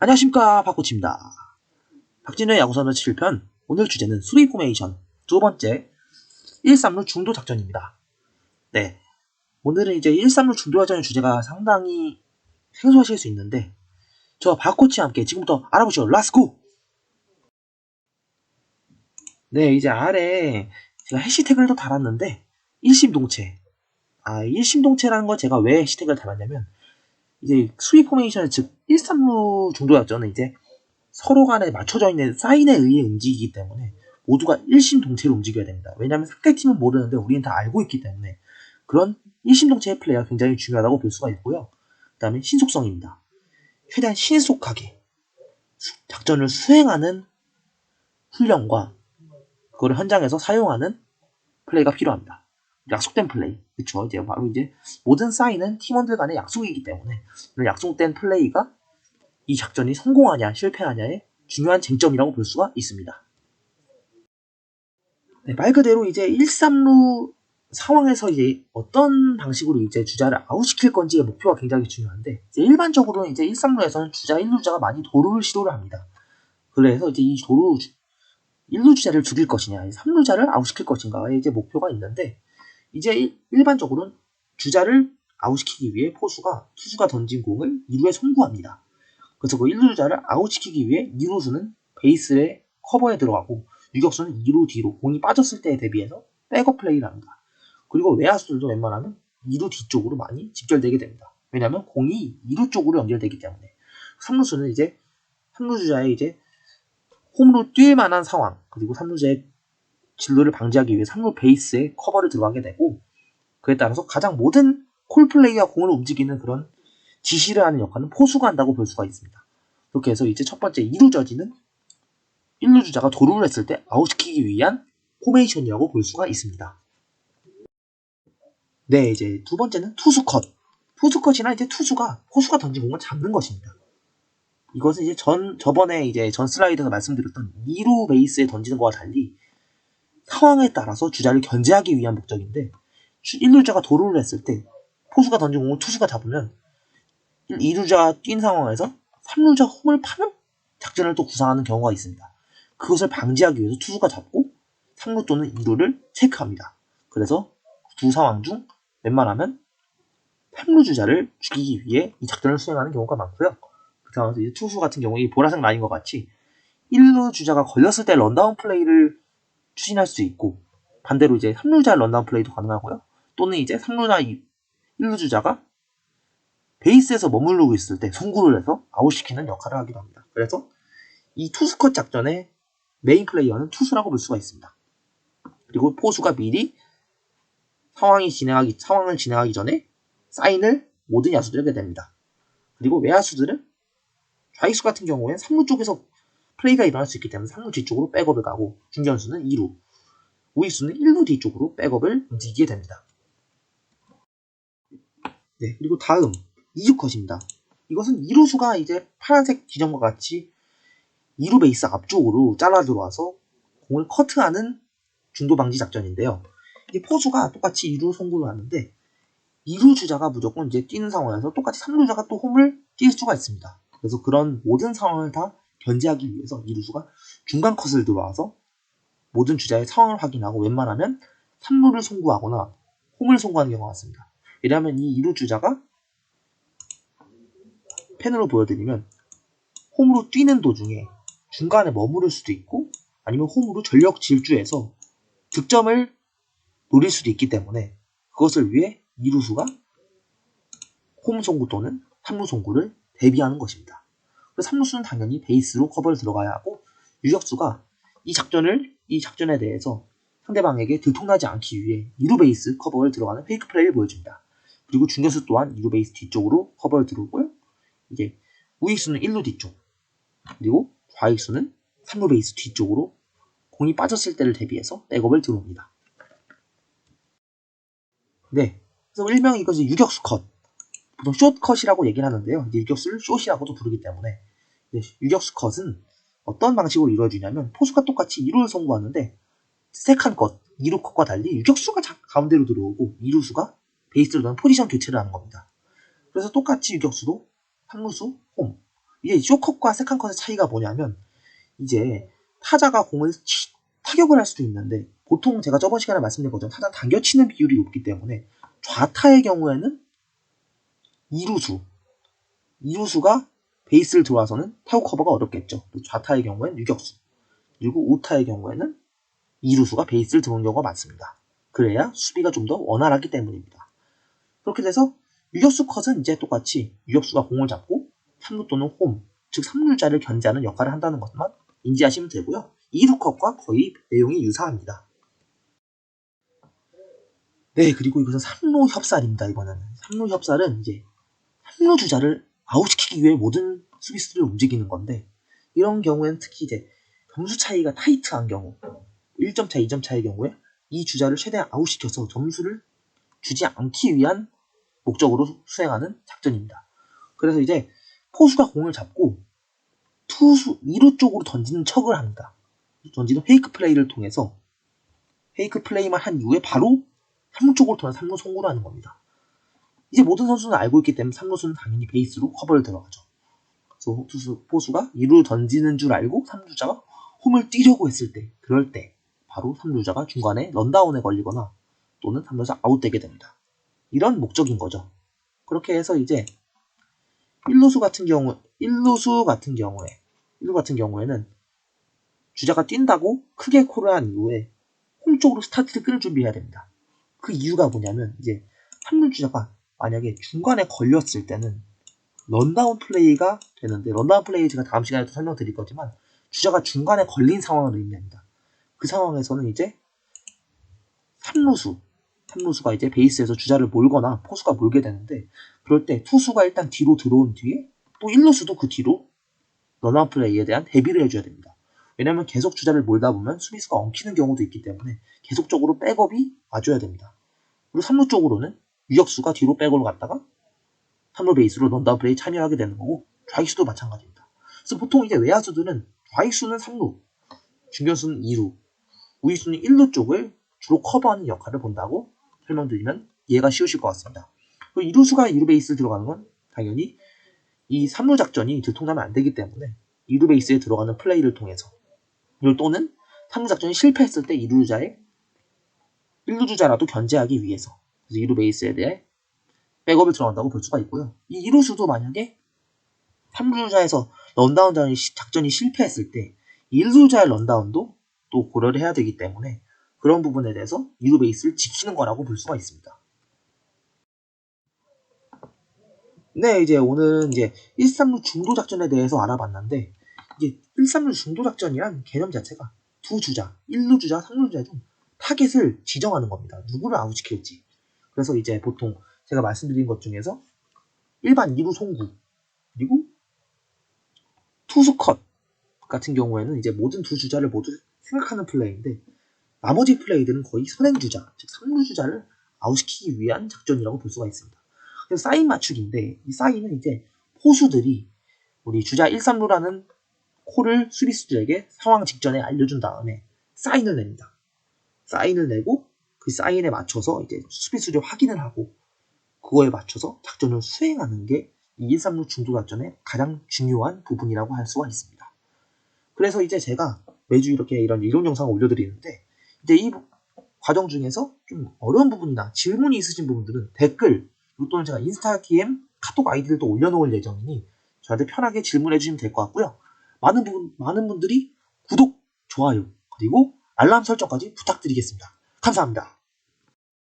안녕하십니까, 박코치입니다. 박진우의 야구선언 7편, 오늘 주제는 수비 포메이션 두 번째 1-3루 중도 작전입니다. 네, 오늘은 이제 1-3루 중도 작전의 주제가 상당히 생소하실 수 있는데 저와 박코치와 함께 지금부터 알아보시죠. 렛츠고! 네, 이제 아래 제가 해시태그를 또 달았는데 일심동체. 일심동체라는 걸 제가 왜 해시태그를 달았냐면 이제 수비 포메이션, 즉 1-3루 중도 작전은 이제 서로 간에 맞춰져 있는 사인에 의해 움직이기 때문에 모두가 일심동체로 움직여야 됩니다. 왜냐하면 상대팀은 모르는데 우리는 다 알고 있기 때문에 그런 일심동체의 플레이가 굉장히 중요하다고 볼 수가 있고요. 그 다음에 신속성입니다. 최대한 신속하게 작전을 수행하는 훈련과 그걸 현장에서 사용하는 플레이가 필요합니다. 약속된 플레이, 그렇죠? 이제 바로 이제 모든 사인은 팀원들 간의 약속이기 때문에 약속된 플레이가 이 작전이 성공하냐 실패하냐의 중요한 쟁점이라고 볼 수가 있습니다. 네, 말 그대로 이제 1-3루 상황에서 이제 어떤 방식으로 이제 주자를 아웃시킬 건지의 목표가 굉장히 중요한데 이제 일반적으로는 이제 1-3루에서는 주자 1루자가 많이 도루를 시도를 합니다. 그래서 이제 이 도루 1루 주자를 죽일 것이냐, 3루자를 아웃시킬 것인가의 이제 목표가 있는데 이제 일반적으로는 주자를 아웃시키기 위해 투수가 던진 공을 2루에 송구합니다. 그래서 그 1루 주자를 아웃시키기 위해 2루수는 베이스에 커버에 들어가고 유격수는 2루 뒤로 공이 빠졌을 때에 대비해서 백업 플레이를 합니다. 그리고 외야수들도 웬만하면 2루 뒤쪽으로 많이 집결되게 됩니다. 왜냐하면 공이 2루 쪽으로 연결되기 때문에 3루수는 이제 3루 주자의 이제 홈으로 뛸 만한 상황, 그리고 3루자의 진루를 방지하기 위해 3루 베이스에 커버를 들어가게 되고 그에 따라서 가장 모든 콜플레이와 공을 움직이는 그런 지시를 하는 역할은 포수가 한다고 볼 수가 있습니다. 그렇게 해서 이제 첫 번째 2루 저지는 1루 주자가 도루를 했을 때 아웃시키기 위한 포메이션이라고 볼 수가 있습니다. 네, 이제 두 번째는 투수 컷. 투수 컷이나 이제 포수가 던진 공을 잡는 것입니다. 이것은 이제 저번에 이제 전 슬라이드에서 말씀드렸던 2루 베이스에 던지는 것과 달리 상황에 따라서 주자를 견제하기 위한 목적인데 1루 주자가 도루를 했을 때 포수가 던진 공을 투수가 잡으면 2루자가 뛴 상황에서 3루자 홈을 파는 작전을 또 구상하는 경우가 있습니다. 그것을 방지하기 위해서 투수가 잡고 3루 또는 2루를 체크합니다. 그래서 두 상황 중 웬만하면 3루 주자를 죽이기 위해 이 작전을 수행하는 경우가 많고요. 그 상황에서 이제 투수 같은 경우에 이 보라색 라인과 같이 1루 주자가 걸렸을 때 런다운 플레이를 추진할 수 있고 반대로 이제 3루자 런다운 플레이도 가능하고요. 또는 이제 3루나 1루 주자가 베이스에서 머무르고 있을 때 송구를 해서 아웃시키는 역할을 하기도 합니다. 그래서 이 투수컷 작전의 메인 플레이어는 투수라고 볼 수가 있습니다. 그리고 포수가 미리 상황을 진행하기 전에 사인을 모든 야수들에게 냅니다. 그리고 외야수들은 좌익수 같은 경우에는 3루 쪽에서 플레이가 일어날 수 있기 때문에 3루 뒤쪽으로 백업을 가고 중견수는 2루, 우익수는 1루 뒤쪽으로 백업을 움직이게 됩니다. 네, 그리고 다음 2루 컷입니다. 이것은 2루수가 이제 파란색 지점과 같이 2루 베이스 앞쪽으로 잘라 들어와서 공을 커트하는 중도 방지 작전인데요. 이게 포수가 똑같이 2루 송구를 하는데 2루 주자가 무조건 이제 뛰는 상황에서 똑같이 3루 주자가 또 홈을 뛸 수가 있습니다. 그래서 그런 모든 상황을 다 견제하기 위해서 2루수가 중간 컷을 들어와서 모든 주자의 상황을 확인하고 웬만하면 3루를 송구하거나 홈을 송구하는 경우가 많습니다. 왜냐하면 이 2루 주자가 펜으로 보여드리면 홈으로 뛰는 도중에 중간에 머무를 수도 있고 아니면 홈으로 전력 질주해서 득점을 노릴 수도 있기 때문에 그것을 위해 2루수가 홈 송구 또는 3루 송구를 대비하는 것입니다. 그래서 3루수는 당연히 베이스로 커버를 들어가야 하고 유격수가 이 작전에 대해서 상대방에게 들통나지 않기 위해 2루 베이스 커버를 들어가는 페이크 플레이를 보여줍니다. 그리고 중견수 또한 2루 베이스 뒤쪽으로 커버를 들어오고요. 이제 우익수는 1루 뒤쪽, 그리고 좌익수는 3루 베이스 뒤쪽으로 공이 빠졌을 때를 대비해서 백업을 들어옵니다. 네, 그래서 일명 이것이 유격수 컷, 보통 숏컷이라고 얘기를 하는데요. 이제 유격수를 숏이라고도 부르기 때문에 유격수 컷은 어떤 방식으로 이루어지냐면 포수가 똑같이 2루를 송구하는데 세컨 컷, 2루 컷과 달리 유격수가 가운데로 들어오고 2루수가 베이스로 넣은 포지션 교체를 하는 겁니다. 그래서 똑같이 유격수도 3루수 홈, 이제 쇼컷과 세컨컷의 차이가 뭐냐면 이제 타자가 공을 타격을 할 수도 있는데 보통 제가 저번 시간에 말씀드린 것처럼 타자 당겨치는 비율이 높기 때문에 좌타의 경우에는 이루수가 베이스를 들어와서는 타구 커버가 어렵겠죠. 또 좌타의 경우에는 유격수, 그리고 우타의 경우에는 이루수가 베이스를 들어오는 경우가 많습니다. 그래야 수비가 좀 더 원활하기 때문입니다. 그렇게 돼서 유격수 컷은 이제 똑같이 유격수가 공을 잡고 3루 또는 홈, 즉 3루자를 견제하는 역할을 한다는 것만 인지하시면 되고요. 2루 컷과 거의 내용이 유사합니다. 네, 그리고 이것은 3루 협살입니다. 이번에는 3루 협살은 이제 3루 주자를 아웃시키기 위해 모든 수비수들을 움직이는 건데 이런 경우에는 특히 이제 점수 차이가 타이트한 경우 1점 차, 2점 차의 경우에 이 주자를 최대한 아웃시켜서 점수를 주지 않기 위한 목적으로 수행하는 작전입니다. 그래서 이제 포수가 공을 잡고 투수 2루 쪽으로 던지는 척을 합니다. 던지는 페이크 플레이를 통해서 페이크 플레이만 한 이후에 바로 3루 쪽으로 돌아 3루 송구를 하는 겁니다. 이제 모든 선수는 알고 있기 때문에 3루수는 당연히 베이스로 커버를 들어가죠. 그래서 포수가 2루 던지는 줄 알고 3루자가 홈을 뛰려고 했을 때 그럴 때 바로 3루자가 중간에 런다운에 걸리거나 또는 3루자 아웃되게 됩니다. 이런 목적인 거죠. 그렇게 해서 이제 1루수 같은 경우에는 주자가 뛴다고 크게 콜을 한 이후에 홈 쪽으로 스타트를 끊을 준비해야 됩니다. 그 이유가 뭐냐면 이제 3루 주자가 만약에 중간에 걸렸을 때는 런다운 플레이가 되는데 런다운 플레이 제가 다음 시간에도 설명드릴 거지만 주자가 중간에 걸린 상황을 의미합니다. 그 상황에서는 이제 3루수가 이제 베이스에서 주자를 몰거나 포수가 몰게 되는데 그럴 때 투수가 일단 뒤로 들어온 뒤에 또 1루수도 그 뒤로 런아웃 플레이에 대한 대비를 해줘야 됩니다. 왜냐면 계속 주자를 몰다 보면 수비수가 엉키는 경우도 있기 때문에 계속적으로 백업이 와줘야 됩니다. 그리고 3루 쪽으로는 유격수가 뒤로 백업을 갔다가 3루 베이스로 런아웃 플레이 참여하게 되는 거고 좌익수도 마찬가지입니다. 그래서 보통 이제 외야수들은 좌익수는 3루, 중견수는 2루, 우익수는 1루 쪽을 주로 커버하는 역할을 본다고 설명드리면 이해가 쉬우실 것 같습니다. 그리고 2루수가 2루 베이스 들어가는 건 당연히 이 3루 작전이 들통나면 안 되기 때문에 2루 베이스에 들어가는 플레이를 통해서 또는 3루 작전이 실패했을 때 2루 주자의 1루 주자라도 견제하기 위해서 그래서 2루 베이스에 대해 백업을 들어간다고 볼 수가 있고요. 이 2루수도 만약에 3루 주자에서 런다운 작전이 실패했을 때 1루 주자의 런다운도 또 고려를 해야 되기 때문에 그런 부분에 대해서 2루 베이스를 지키는 거라고 볼 수가 있습니다. 네, 이제 오늘은 이제 1-3루 중도 작전에 대해서 알아봤는데 이게 1-3루 중도 작전이란 개념 자체가 두 주자, 1루 주자, 3루 주자 중 타겟을 지정하는 겁니다. 누구를 아웃시킬지. 그래서 이제 보통 제가 말씀드린 것 중에서 일반 2루 송구 그리고 투수 컷 같은 경우에는 이제 모든 두 주자를 모두 생각하는 플레이인데 나머지 플레이들은 거의 선행주자, 즉 3루 주자를 아웃시키기 위한 작전이라고 볼 수가 있습니다. 그래서 사인 맞추기인데 이 사인은 이제 포수들이 우리 주자 1-3루라는 콜을 수비수들에게 상황 직전에 알려준 다음에 사인을 냅니다. 사인을 내고 그 사인에 맞춰서 이제 수비수들이 확인을 하고 그거에 맞춰서 작전을 수행하는 게 이 1-3루 중도 작전의 가장 중요한 부분이라고 할 수가 있습니다. 그래서 이제 제가 매주 이렇게 이런 이론 영상을 올려드리는데 이제 이 과정 중에서 좀 어려운 부분이나 질문이 있으신 부분들은 댓글 또는 제가 인스타 DM, 카톡 아이디를 또 올려놓을 예정이니 저한테 편하게 질문해 주시면 될 것 같고요. 많은 분들이 구독, 좋아요, 그리고 알람 설정까지 부탁드리겠습니다. 감사합니다.